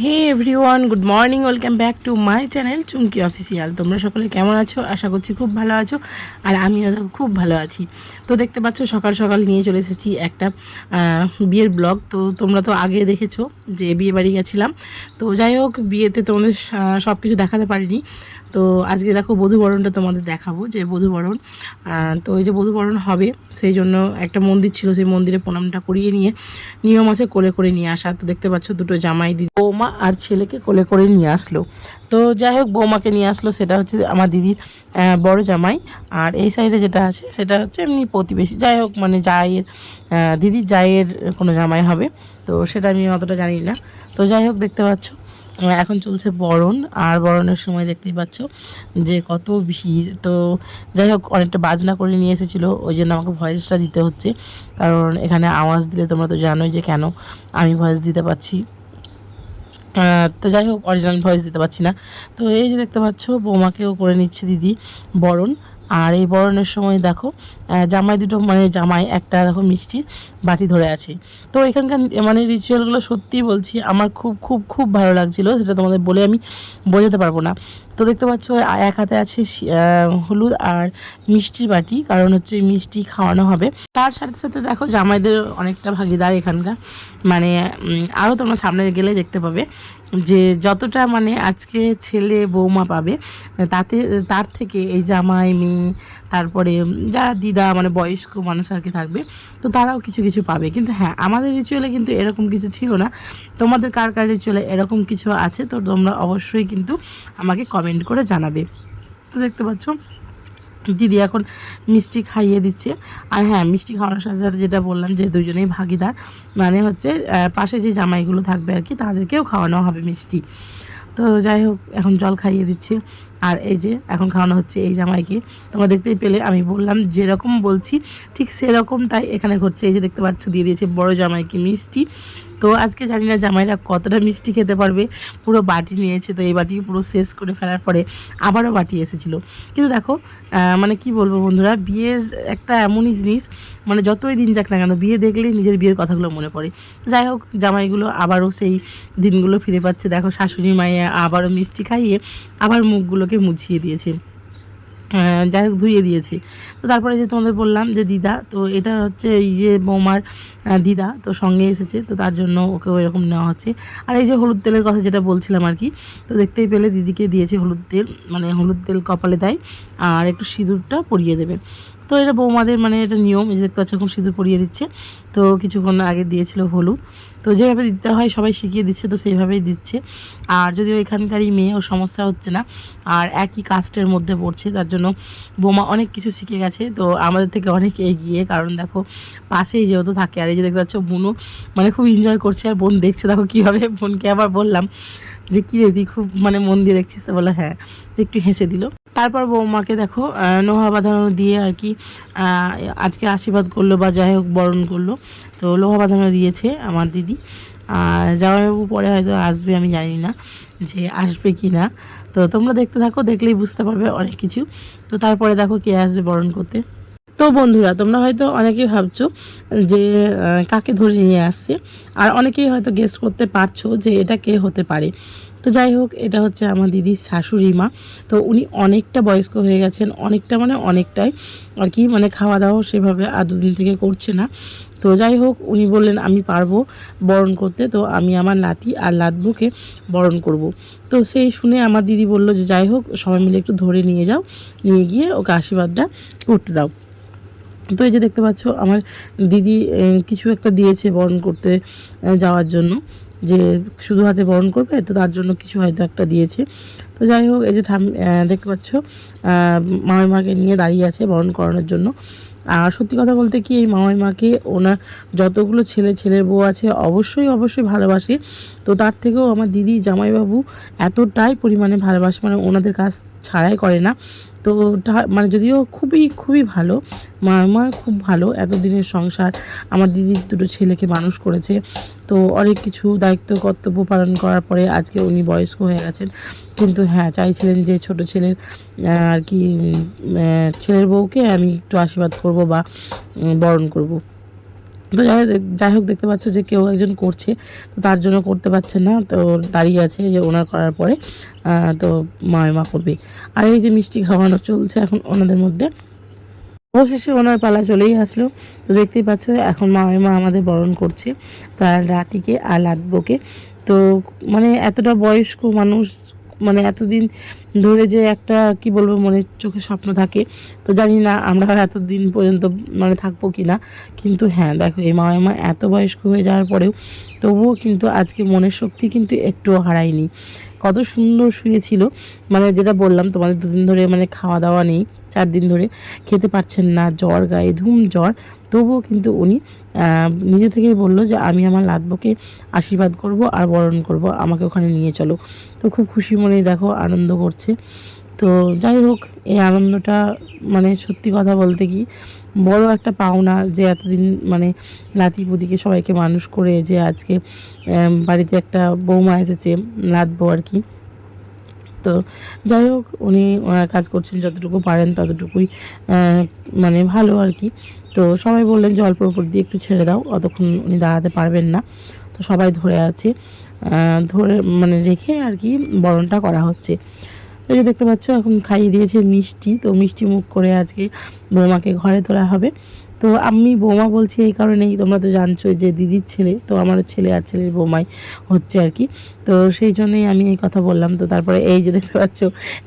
Hey everyone, good morning, welcome back to my channel Chumki official. তোমরা সকলে কেমন আছো? আশা করছি খুব ভালো আছো, আর আমিও খুব ভালো আছি। তো দেখতে পাচ্ছ সকাল সকাল নিয়ে চলে এসেছি একটা বিয়ের ব্লগ। তো তোমরা তো আগে দেখেছো যে বিয়ে বাড়ি গেছিলাম। তো যাই হোক, বিয়েতে তোমাদের সব কিছু দেখাতে পারিনি। তো আজকে দেখো বধূবরণটা তোমাদের দেখাবো, যে বধূবরণ। তো এই যে বধূবরণ হবে, সেই জন্য একটা মন্দির ছিল, সেই মন্দিরে প্রণামটা করিয়ে নিয়ে নিয়ম আছে কোলে করে নিয়ে আসা। তো দেখতে পাচ্ছ দুটো জামাই দিদি, বৌমা আর ছেলেকে কোলে করে নিয়ে আসলো। তো যাই হোক, বৌমাকে নিয়ে আসলো, সেটা হচ্ছে আমার দিদির বড় জামাই। আর এই সাইডে যেটা আছে সেটা হচ্ছে এমনি প্রতিবেশী, যাই হোক মানে জায়ের, দিদির জায়ের কোনো জামাই হবে। তো সেটা আমি অতটা জানি না। তো যাই হোক, দেখতে পাচ্ছ এখন চলছে বরণ। আর বরণের সময় দেখতেই পাচ্ছ যে কত ভিড়। তো যাই হোক, অনেকটা বাজনা করে নিয়ে এসেছিলো, ওই জন্য আমাকে ভয়েসটা দিতে হচ্ছে, কারণ এখানে আওয়াজ দিলে তোমরা তো জানোই যে কেন আমি ভয়েস দিতে পারছি। তো যাই হোক, অরিজিনাল ভয়েস দিতে পারছি না। তো এই যে দেখতে পাচ্ছ বৌমাকেও করে নিচ্ছে দিদি বরণ। আর এই বরণের সময় দেখো জামাই দুটো, মানে জামাই একটা দেখো মিষ্টির বাটি ধরে আছে। তো এখানকার মানে রিচুয়ালগুলো সত্যিই বলছি আমার খুব খুব খুব ভালো লাগছিলো, সেটা তোমাদের বলে আমি বোঝাতে পারবো না। তো দেখতে পাচ্ছ এক হাতে আছে হলুদ আর মিষ্টির বাটি, কারণ হচ্ছে মিষ্টি খাওয়ানো হবে। তার সাথে সাথে দেখো জামাইদের অনেকটা ভাগিদার এখানকার, মানে আরও তোমরা সামনে গেলে দেখতে পাবে যে যতটা মানে আজকে ছেলে বৌমা পাবে, তার থেকে এই জামাই মেয়ে, তারপরে যারা দিদা মানে বয়স্ক মানুষ আর কি থাকবে, তো তারাও কিছু কিছু পাবে। কিন্তু হ্যাঁ, আমাদের রিচুয়ালে কিন্তু এরকম কিছু ছিল না। তোমাদের কার কার রিচুয়ালে এরকম কিছু আছে, তো তোমরা অবশ্যই কিন্তু আমাকে কমেন্ট করে জানাবে। তো দেখতে পাচ্ছ দিদি এখন মিষ্টি খাইয়ে দিচ্ছে। আর হ্যাঁ, মিষ্টি খাওয়ানোর সাথে সাথে যেটা বললাম যে দুজনেই ভাগিদার, মানে হচ্ছে পাশে যে জামাইগুলো থাকবে আর কি, তাদেরকেও খাওয়ানো হবে মিষ্টি। তো যাই হোক, এখন জল খাইয়ে দিচ্ছে। আর এই যে এখন খাওয়ানো হচ্ছে এই জামাইকে। তোমরা দেখতেই পেলে, আমি বললাম যেরকম বলছি ঠিক সেরকমটাই এখানে ঘটছে। এই যে দেখতে পাচ্ছ দিয়ে দিয়েছে বড় জামাইকে মিষ্টি। তো আজকে জানি না জামাইরা কতটা মিষ্টি খেতে পারবে, পুরো বাটি নিয়েছে। তো এই বাটি পুরো শেষ করে ফেলার পরে আবারও বাটি এসেছিলো। কিন্তু দেখো মানে কি বলবো বন্ধুরা, বিয়ের একটা এমনই জিনিস, মানে যতই দিন যাক না কেন, বিয়ে দেখলেই নিজের বিয়ের কথাগুলো মনে পড়ে। যাই হোক, জামাইগুলো আবারও সেই দিনগুলো ফিরে পাচ্ছে। দেখো শাশুড়ি মায়ে আবারও মিষ্টি খাইয়ে আবার মুখগুলোকে মুছিয়ে দিয়েছে, যাই হোক ধুয়ে দিয়েছে। তো তারপরে যে তোমাদের বললাম যে দিদা, তো এটা হচ্ছে এই যে বৌমার দিদা, তো সঙ্গে এসেছে, তো তার জন্য ওকেও এরকম নেওয়া হচ্ছে। আর এই যে হলুদ তেলের কথা যেটা বলছিলাম আর কি, তো দেখতেই পেলে দিদিকে দিয়েছে হলুদ তেল, মানে হলুদ তেল কপালে দেয় আর একটু সিঁদুরটা পরিয়ে দেবে। তো এটা বৌমাদের মানে এটা নিয়ম। এই যে দেখতে পাচ্ছ এখন সিঁদুর পরিয়ে দিচ্ছে। তো কিছুক্ষণ আগে দিয়েছিল হলুদ। তো যেভাবে দিতে হয় সবাই শিখিয়ে দিচ্ছে, তো সেইভাবেই দিচ্ছে। আর যদিও এখানকারই মেয়ে, ও সমস্যা হচ্ছে না, আর একই কাস্টের মধ্যে পড়ছে, তার জন্য বৌমা অনেক কিছু শিখে গেছে। তো আমাদের থেকে অনেক এগিয়ে, কারণ দেখো পাশেই যেহেতু থাকে। আর এই যে দেখতে পাচ্ছ বোনও মানে খুব এনজয় করছে, আর বোন দেখছে দেখো কীভাবে। বোনকে আবার বললাম যে কী রে তুই খুব মানে মন দিয়ে দেখছিস, তো বলে হ্যাঁ, একটু হেসে দিল। তারপর বৌমাকে দেখো নোহা বাঁধানো দিয়ে আর কি আজকে আশীর্বাদ করলো, বা যাই হোক বরণ করলো। তো লোহা বাঁধানো দিয়েছে আমার দিদি। আর জামাইবাবু পরে হয়তো আসবে, আমি জানি না যে আসবে কি না। তো তোমরা দেখতে থাকো, দেখলেই বুঝতে পারবে অনেক কিছু। তো তারপরে দেখো কে আসবে বরণ করতে। তো বন্ধুরা, তোমরা হয়তো অনেকেই ভাবছো যে কাকে ধরে নিয়ে আসছে, আর অনেকেই হয়তো গেস করতে পারছো যে এটা কে হতে পারে। তো যাই হোক, এটা হচ্ছে আমার দিদির শাশুড়ি মা। তো উনি অনেকটা বয়স্ক হয়ে গেছেন, অনেকটা মানে অনেকটাই আর কি, মানে খাওয়া দাওয়া সেভাবে আর দুদিন থেকে করছে না। তো যাই হোক, উনি বললেন আমি পারবো বরণ করতে, তো আমি আমার নাতি আর লাতবুকে বরণ করব। তো সেই শুনে আমার দিদি বলল যে যাই হোক, সবাই মিলে একটু ধরে নিয়ে যাও, নিয়ে গিয়ে ওকে আশীর্বাদটা করতে দাও। তো এই যে দেখতে পাচ্ছ আমার দিদি কিছু একটা দিয়েছে বরণ করতে যাওয়ার জন্য, যে শুধু হাতে বরণ করবে, তো তার জন্য কিছু হয়তো একটা দিয়েছে। তো যাই হোক, এই যে দেখতে পাচ্ছ মামাকে নিয়ে দাঁড়িয়ে আছে বরণ করানোর জন্য। আর সত্যি কথা বলতে কি, এই মামাকে ওনার যতগুলো ছেলের বউ আছে অবশ্যই অবশ্যই ভালোবাসে। তো তার থেকেও আমার দিদি জামাইবাবু এতটাই পরিমাণে ভালোবাসে, মানে ওনাদের কাজ ছাড়াই করে না। তো মানে যদিও খুবই খুবই ভালো, মামা খুব ভালো, এতদিনের সংসার আমার দিদির দুটো ছেলেকে মানুষ করেছে। তো অনেক কিছু দায়িত্ব কর্তব্য পালন করার পরে আজকে উনি বয়স্ক হয়ে গেছেন। কিন্তু হ্যাঁ, চাইছিলেন যে ছোট ছেলের আর কি ছেলের বউকে আমি একটু আশীর্বাদ করব বা বরণ করব। তো যাই হোক দেখতে পাচ্ছ যে কেউ একজন করছে, তো তার জন্য করতে পারছে না, তো দাঁড়িয়ে আছে যে ওনার করার পরে তো মা করবে। আর এই যে মিষ্টি খাওয়ানো চলছে এখন ওনাদের মধ্যে। অবশেষে ওনার পালা চলেই আসলো। তো দেখতেই পাচ্ছ এখন মা আমাদের বরণ করছে, তো আর রাতিকে আর লাদবোকে। তো মানে এতটা বয়স্ক মানুষ, মানে এতদিন ধরে যে একটা কি বলবো মনে চোখে স্বপ্ন থাকে, তো জানি না আমরা এতদিন পর্যন্ত মানে থাকবো কি না। কিন্তু হ্যাঁ দেখো এই মা এত বয়স্ক হয়ে যাওয়ার পরেও তবুও কিন্তু আজকে মনের শক্তি কিন্তু একটুও হারায়নি। কত সুন্দর শুয়েছিল, মানে যেটা বললাম তোমাদের 2 দিন ধরে মানে খাওয়া দাওয়া নেই, 4 দিন ধরে খেতে পারছেন না, জ্বর গায়ে ধুম জ্বর, তবুও কিন্তু উনি নিজে থেকেই বললো যে আমি আমার লাদবোকে আশীর্বাদ করব আর বরণ করব, আমাকে ওখানে নিয়ে চলো। তো খুব খুশি মনেই দেখো আনন্দ করছে। তো যাই হোক এই আনন্দটা মানে সত্যি কথা বলতে কি বড় একটা পাওনা, যে এতদিন মানে নাতিপুতিকে সবাইকে মানুষ করে যে আজকে বাড়িতে একটা বৌমা এসেছে, লাদবো আর কি। তো যাই হোক উনি ওনার কাজ করছেন, যতটুকু পারেন ততটুকুই মানে ভালো আর কি। তো সবাই বললেন যে অল্প উপর দিয়ে একটু ছেড়ে দাও, অতক্ষণ উনি দাঁড়াতে পারবেন না। তো সবাই ধরে আছে, ধরে মানে রেখে আর কি বরণটা করা হচ্ছে। এই যে দেখতে পাচ্ছ এখন খাইয়ে দিয়েছে মিষ্টি, তো মিষ্টি মুখ করে আজকে বৌমাকে ঘরে তোলা হবে। তো আমি বৌমা বলছি এই কারণেই, তোমরা তো জানছোই যে দিদির ছেলে, তো আমার ছেলে আর ছেলের বৌমাই হচ্ছে আর কি, তো সেই জন্যই আমি এই কথা বললাম। তো তারপরে এই যে দেখতে পাচ্ছ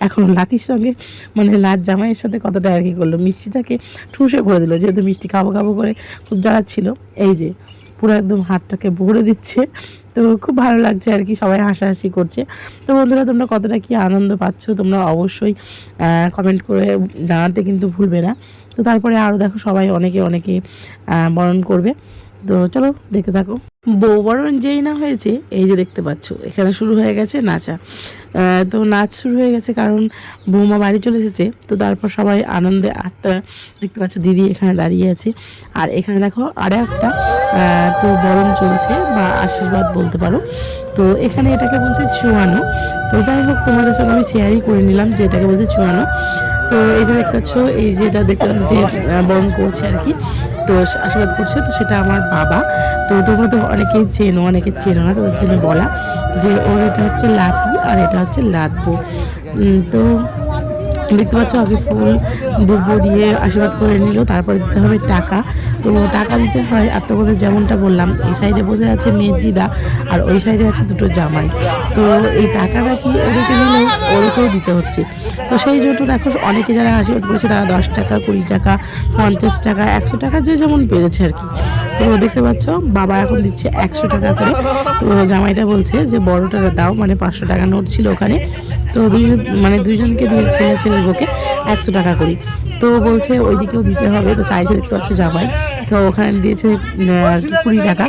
এখন লাতির সঙ্গে মানে লাত জামাইয়ের সাথে কতটা আর কি করলো, মিষ্টিটাকে ঠুসে করে দিল, যেহেতু মিষ্টি খাবো খাবো করে খুব জ্বালাচ্ছিল, এই যে পুরো একদম হাতটাকে ভরে দিচ্ছে। তো খুব ভালো লাগছে আর কি, সবাই হাসাহাসি করছে। তো বন্ধুরা তোমরা কতটা কি আনন্দ পাচ্ছ তোমরা অবশ্যই কমেন্ট করে জানাতে কিন্তু ভুলবে না। তো তারপরে আরও দেখো সবাই অনেকে বরণ করবে। তো চলো দেখতে থাকো। বউ বরণ যেই না হয়েছে এই যে দেখতে পাচ্ছ এখানে শুরু হয়ে গেছে নাচা। তো নাচ শুরু হয়ে গেছে কারণ বৌমা বাড়ি চলে এসেছে। তো তারপর সবাই আনন্দে আত্মা, দেখতে পাচ্ছ দিদি এখানে দাঁড়িয়ে আছে, আর এখানে দেখো আরও একটা তো বরণ চলছে বা আশীর্বাদ বলতে পারো। তো এখানে এটাকে বলছে চুয়ানো। তো যাই হোক তোমাদের সঙ্গে আমি শেয়ারই করে নিলাম যে এটাকে বলছে চুয়ানো। তো এই যে দেখতে পাচ্ছ এই যেটা দেখতে পাচ্ছ যে বরণ করছে আর কি, তো আশীর্বাদ করছে, তো সেটা আমার বাবা। তো তোমরা তো অনেকেই চেনো অনেকে চেনো না, তাদের জন্য বলা যে ওর এটা হচ্ছে লাতি আর এটা হচ্ছে লাদবো। তো দেখতে পাচ্ছ আগে ফুল দ্রব্য দিয়ে আশীর্বাদ করে নিল, তারপরে দিতে হবে টাকা। তো টাকা দিতে হয় আর তোমাদের যেমনটা বললাম এই সাইডে বসে আছে মেয়ের দিদা আর ওই সাইডে আছে দুটো জামাই। তো এই টাকাটা কি ওদেরকে নিলেও ওদেরকেও দিতে হচ্ছে। তো সেই জন্য দেখো অনেকে যারা আশীর্বাদ করেছে তারা 10 টাকা 20 টাকা 50 টাকা 100 টাকা যে যেমন পেরেছে আর কি। তো দেখতে পাচ্ছ বাবা এখন দিচ্ছে 100 টাকা করে। তো জামাইটা বলছে যে বড়টা দাও, মানে 500 টাকা নোট ছিল ওখানে। তো দুইজনকে দিয়েছে ছেলের বউকে 100 টাকা করে। তো বলছে ওইদিকেও দিতে হবে, তো চাইছে দেখতে পাচ্ছ জামাই। তো ওখানে দিয়েছে আর কি 20 টাকা।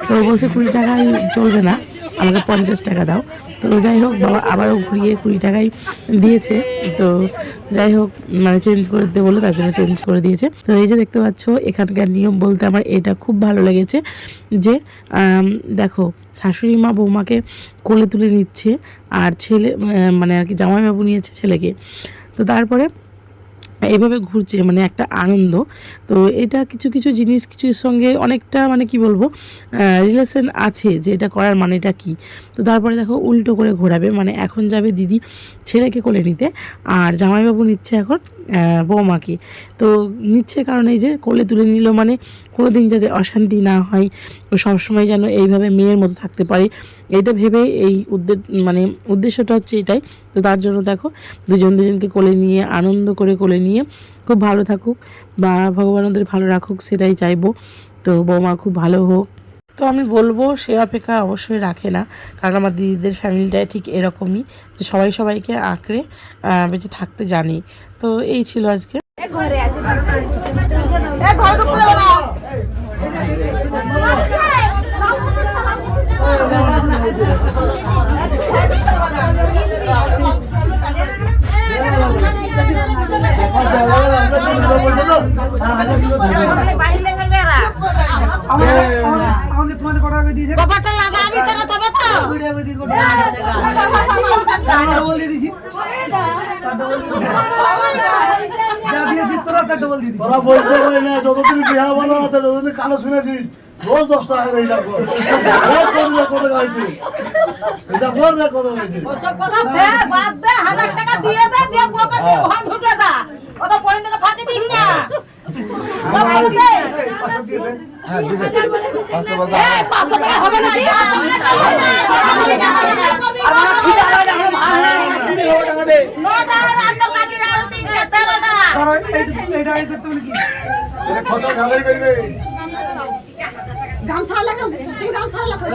তো বলছে 20 টাকায় চলবে না, আমাকে 50 টাকা দাও। তো যাই হোক বাবা আবারও ঘুরিয়ে 20 টাকাই দিয়েছে। তো যাই হোক মানে চেঞ্জ করে দিতে বললো, তার জন্য চেঞ্জ করে দিয়েছে। তো এই যে দেখতে পাচ্ছ এখানকার নিয়ম বলতে আমার এটা খুব ভালো লেগেছে যে দেখো শাশুড়ি মা বৌমাকে কোলে তুলে নিচ্ছে আর ছেলে মানে আর কি জামাইবাবু নিয়েছে ছেলেকে। তো তারপরে এইভাবে ঘুরছে, মানে একটা আনন্দ। তো এটা কিছু কিছু জিনিস কিছুর সঙ্গে অনেকটা মানে কি বলবো রিলেশন আছে যে এটা করার মানেটা কি। তো তারপরে দেখো উল্টো করে ঘোরাবে, মানে এখন যাবে দিদি ছেলেকে কোলে নিতে আর জামাইবাবু নিচ্ছে এখন বৌমাকে। তো নিচ্ছে কারণ এই যে কোলে তুলে নিল মানে কোনো দিন যাতে অশান্তি না হয়, ও সবসময় যেন এইভাবে মেয়ের মতো থাকতে পারে, এইটা ভেবে এই উদ্দেশ্যটা হচ্ছে এটাই। তো তার জন্য দেখো দুজনকে কোলে নিয়ে আনন্দ করে কোলে নিয়ে খুব ভালো থাকুক বা ভগবান ওদের ভালো রাখুক সেটাই চাইবো। তো বৌমা খুব ভালো হোক। তো আমি বলবো সে অপেক্ষা অবশ্যই রাখে না, কারণ আমার দিদিদের ফ্যামিলিটাই ঠিক এরকমই যে সবাই সবাইকে আঁকড়ে বেঁচে থাকতে জানি। তো এই ছিল আজকে। আমাকে তোমাদের কটা দিয়েছে? কপাটা লাগা আমি তারা তবে তো তোরা বলতে পারি না যতদিন বিহা বলো ততদিন কানে শুনেছিস রোজ 10 টাকা করে হিসাব কর কত গাইছি হিসাব কর না কত গাইছি ওসব কথা বাদ দে 1000 টাকা দিয়ে দে দিয়ে পকেট দিয়ে ঘর ঢুকে যা অত পয়েন্ট থেকে ফাঁকি দিস না হ্যাঁ দিছে 500 টাকা হবে না গামছা লাগাও তুমি গামছা লাগাও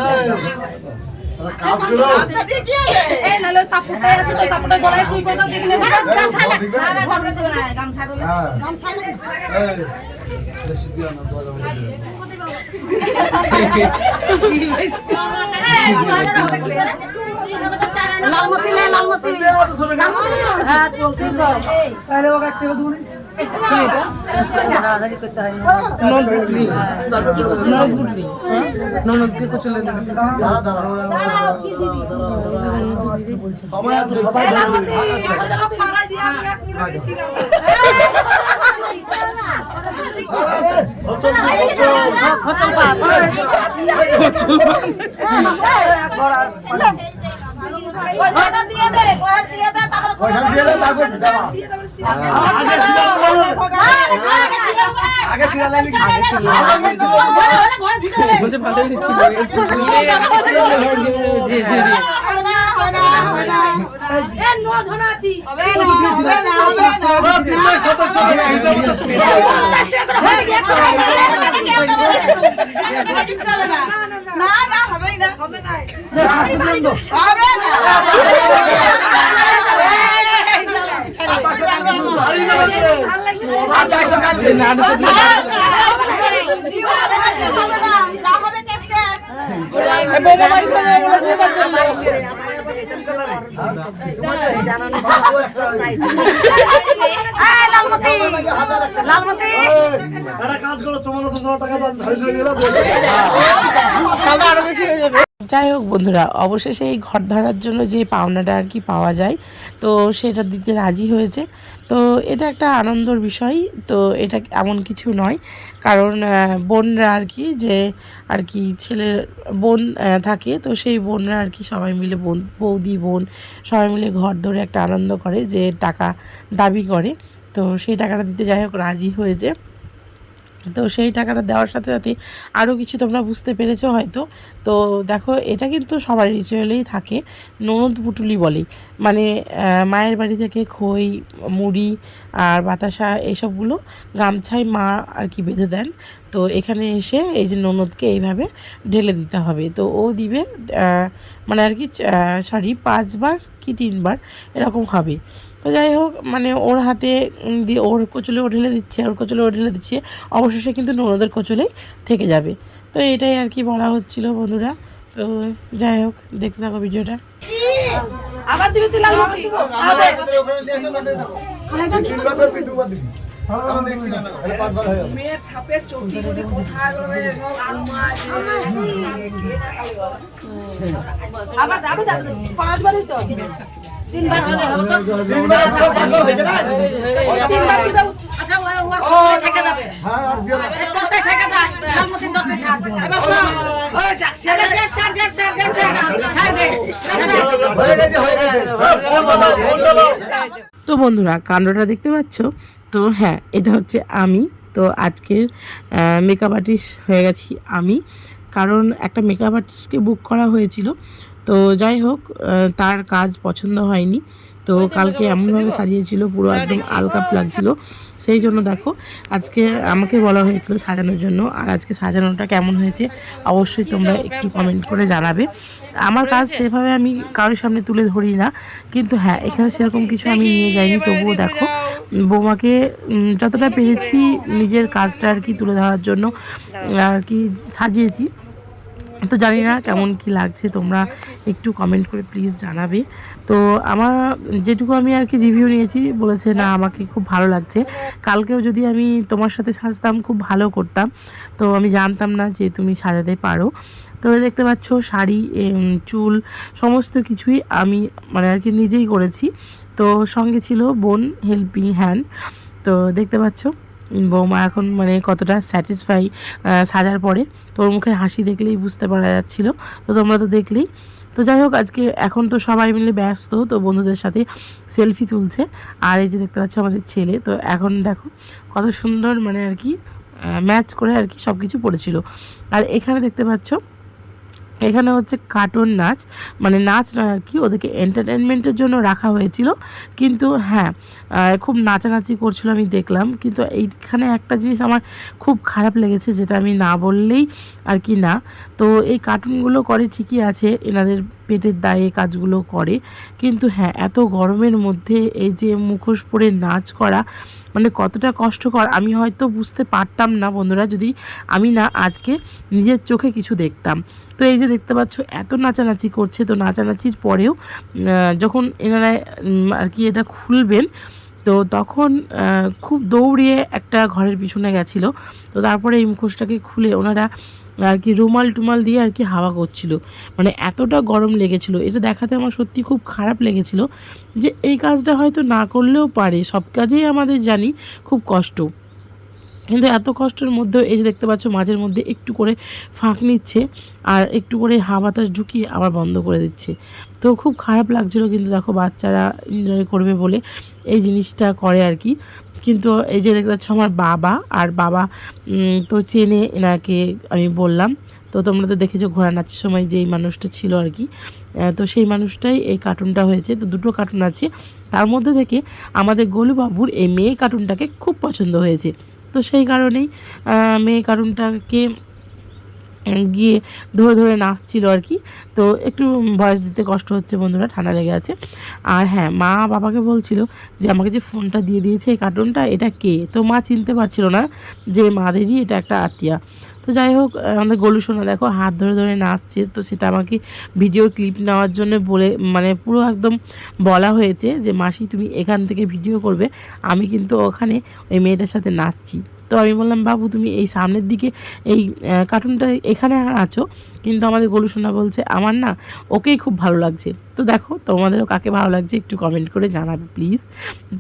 গামছা দিয়ে কি হবে এই নালে কাপড়টা আছে তো কাপড়টা গলায় তুই কোথাও দেখলে গামছা লাগা না কাপড়টা দেবে না গামছা লাগা এই বেশি দিও না 2000 লালমতি লে লালমতি হ্যাঁ চলতে দাও তাহলে ওকে একটা দুনি রাজারি করতে হয় ননদ কে চলে দেন দাঁড়া কি দিবি সবাই লালমতি ওটা ফাড়া দিয়া খচল পা পয়সাটা দিয়ে দে তারপর পয়সা দিয়ে দে তারপর দাও আগে ছিল লাগি আগে ছিল বলছে ভালোই দিচ্ছিল এ নো ধনা আছি হবে না না হবে না হবে না হবে না যাই হোক বন্ধুরা, অবশেষে এই ঘর ধরার জন্য যে পাওনাটা আর কি পাওয়া যায় তো সেটা দিতে রাজি হয়েছে। তো এটা একটা আনন্দর বিষয়। তো এটা এমন কিছু নয়, কারণ বোনরা আর কি যে আর কি ছেলের বোন থাকে, তো সেই বোনরা আর কি সবাই মিলে বৌদি বোন সবাই মিলে ঘর ধরে একটা আনন্দ করে, যে টাকা দাবি করে। তো সেই টাকাটা দিতে যাই হোক রাজি হয়েছে। তো সেই টাকাটা দেওয়ার সাথে সাথে আরও কিছু তোমরা বুঝতে পেরেছো হয়তো। তো দেখো, এটা কিন্তু সবার রিচুয়ালেই থাকে, ননদ পুটুলি বলে, মানে মায়ের বাড়ি থেকে খই মুড়ি আর বাতাসা এসবগুলো গামছায় মা আর কি বেঁধে দেন। তো এখানে এসে এই যে ননদকে এইভাবে ঢেলে দিতে হবে। তো ও দিবে মানে আর কি 5 বার কি 3 বার এরকম হবে। তো যাই হোক, মানে ওর হাতে দিয়ে ওর কোচলে ও ঢেলে দিচ্ছে, ওর কোচলে ও ঢেলে দিচ্ছে, অবশেষে কিন্তু ননদের কোচলেই থেকে যাবে। তো এটাই আর কি বলা হচ্ছিল বন্ধুরা। তো যাই হোক, দেখতে থাকো ভিডিওটা। আবার দিবি তুই লালমতি আমাদের মেয়ের ছাপের চটি গুলি কোথায় গেল সব আবার যাবে 5 বার হইতো 3 বার হলে হবে তো 3 বার হয়েছে না 3 বার কি দাও। আচ্ছা ও থেকে যাবে হ্যাঁ আর দিও দরটা থেকে যা লালমতি দরটা থাক এবার সব ও যা ছেড়ে দে ছাড় দে হয়ে গেছে তো বন্ধুরা, কাণ্ডটা দেখতে পাচ্ছ তো? হ্যাঁ, এটা হচ্ছে আমি। তো আজকের মেকআপ আর্টিস্ট হয়ে গেছি আমি, কারণ একটা মেকআপ আর্টিস্টকে বুক করা হয়েছিল। তো যাই হোক, তার কাজ পছন্দ হয়নি। তো কালকে এমনভাবে সাজিয়েছিল, পুরো একদম আলকাপ লাগছিল। সেই জন্য দেখো, আজকে আমাকে বলা হয়েছিল সাজানোর জন্য। আর আজকে সাজানোটা কেমন হয়েছে অবশ্যই তোমরা একটু কমেন্ট করে জানাবে। আমার কাজ সেভাবে আমি কারোর সামনে তুলে ধরি না, কিন্তু হ্যাঁ, এখানে সেরকম কিছু আমি নিয়ে যাইনি। তবুও দেখো, বৌমাকে যতটা পেরেছি নিজের কাজটা আর কি তুলে ধরার জন্য আর কি সাজিয়েছি। তো জানি না কেমন কি লাগছে, তোমরা একটু কমেন্ট করে প্লিজ জানাবে। তো আমার যেটুকু আমি আর কি রিভিউ নিয়েছি, বলেছে না আমাকে খুব ভালো লাগছে। কালকেও যদি আমি তোমার সাথে সাজতাম খুব ভালো করতাম। তো আমি জানতাম না যে তুমি সাজাতে পারো। তো দেখতে পাচ্ছ শাড়ি, চুল সমস্ত কিছুই আমি মানে আর কি নিজেই করেছি। তো সঙ্গে ছিল বোন হেল্পিং হ্যান্ড। তো দেখতে পাচ্ছ বৌমা এখন মানে কতটা স্যাটিসফাই সাজার পরে, তোর মুখের হাসি দেখলেই বুঝতে পারা যাচ্ছিল। তো তোমরা তো দেখলেই। তো যাই হোক, আজকে এখন তো সবাই মিলে ব্যস্ত, তো বন্ধুদের সাথে সেলফি তুলছে। আর এই যে দেখতে পাচ্ছ আমাদের ছেলে, তো এখন দেখো কত সুন্দর মানে আর কি ম্যাচ করে আর কি সব কিছু পড়েছিল। আর এখানে দেখতে পাচ্ছ এখানে হচ্ছে কার্টুন নাচ, মানে নাচ নয় আর কি, ওদেরকে এন্টারটেনমেন্টের জন্য রাখা হয়েছিল। কিন্তু হ্যাঁ, খুব নাচানাচি করছিল আমি দেখলাম। কিন্তু এইখানে একটা জিনিস আমার খুব খারাপ লেগেছে, যেটা আমি না বললেই আর কি না। তো এই কার্টুনগুলো করে ঠিকই আছে, এনাদের পেটের দায়ে কাজগুলো করে, কিন্তু হ্যাঁ এত গরমের মধ্যে এই যে মুখোশ পরে নাচ করা মানে কতটা কষ্টকর আমি হয়তো বুঝতে পারতাম না বন্ধুরা, যদি আমি না আজকে নিজের চোখে কিছু দেখতাম। তো এই যে দেখতে পাচ্ছ এত নাচানাচি করছে। তো নাচানাচির পরেও যখন এনারা আর কি এটা খুলবেন, তো তখন খুব দৌড়িয়ে একটা ঘরের পিছনে গেছিলো। তো তারপরে এই মুখোশটাকে খুলে ওনারা আর কি রুমাল টুমাল দিয়ে আর কি হাওয়া করছিল, মানে এতটা গরম লেগেছিল। এটা দেখাতে আমার সত্যি খুব খারাপ লেগেছিল, যে এই কাজটা হয়তো না করলেও পারে, সব কাজেই আমাদের জানি খুব কষ্ট, কিন্তু এত কষ্টের মধ্যেও এই যে দেখতে পাচ্ছ মাঝের মধ্যে একটু করে ফাঁক নিচ্ছে আর একটু করে হাওয়া বাতাস ঢুকিয়ে আবার বন্ধ করে দিচ্ছে। তো খুব খারাপ লাগছিলো, কিন্তু দেখো বাচ্চারা এনজয় করবে বলে এই জিনিসটা করে আর কি। কিন্তু এই যে দেখতে পাচ্ছ আমার বাবা, আর বাবা তো চেনে এনাকে, আমি বললাম। তো তোমরা তো দেখেছো ঘোড়া নাচের সময় যেই মানুষটা ছিল আর কি, তো সেই মানুষটাই এই কার্টুনটা হয়েছে। তো দুটো কার্টুন আছে, তার মধ্যে থেকে আমাদের গোলুবাবুর এই মেয়ে কার্টুনটাকে খুব পছন্দ হয়েছে। তো সেই কারণেই মেয়ে কার্টুনটাকে গিয়ে ধরে ধরে নাচছিল আর কি। তো একটু ভয়েস দিতে কষ্ট হচ্ছে বন্ধুরা, ঠান্ডা লেগে আছে। আর হ্যাঁ, মা বাবাকে বলছিল যে আমাকে যে ফোনটা দিয়ে দিয়েছে এই কার্টুনটা, এটা কে? তো মা চিনতে পারছিল না যে মাদেরই এটা একটা আত্মীয়া। তো যাই হোক, আমাদের গোলু সোনা দেখো হাত ধরে ধরে নাচছে। তো সেটা আমাকে ভিডিও ক্লিপ নেওয়ার জন্য বলে মানে পুরো একদম বলা হয়েছে যে মাসি তুমি এখান থেকে ভিডিও করবে, আমি কিন্তু ওখানে ওই মেয়েটার সাথে নাচছি। তো আমি বললাম বাবু তুমি এই সামনের দিকে এই কার্টুনটা এখানে আছো, কিন্তু আমাদের গোলু সোনা বলছে আমার না ওকেই খুব ভালো লাগছে। তো দেখো তোমাদেরও কাকে ভালো লাগছে একটু কমেন্ট করে জানাবে প্লিজ।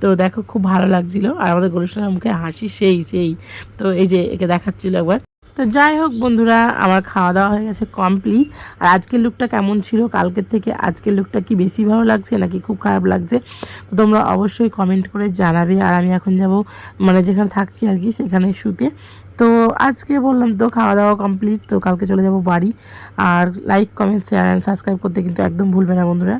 তো দেখো খুব ভালো লাগছিলো, আর আমাদের গোলু সোনার মুখে হাসি সেই। তো এই যে একে দেখাচ্ছিলো একবার। তো যাই হোক বন্ধুরা, আমার খাওয়া দাওয়া হয়ে গেছে কমপ্লিট। আর আজকের লুকটা কেমন ছিল, কালকের থেকে আজকের লুকটা কি বেশি ভালো লাগছে নাকি খুব খারাপ লাগছে, তো তোমরা অবশ্যই কমেন্ট করে জানাবে। আর আমি এখন যাব মানে যেখানে থাকছি আর কি সেখানে শুতে। তো আজকে বললাম তো খাওয়া দাওয়া কমপ্লিট, তো কালকে চলে যাব বাড়ি। আর like comment share and subscribe করতে কিন্তু একদম ভুলবে না বন্ধুরা।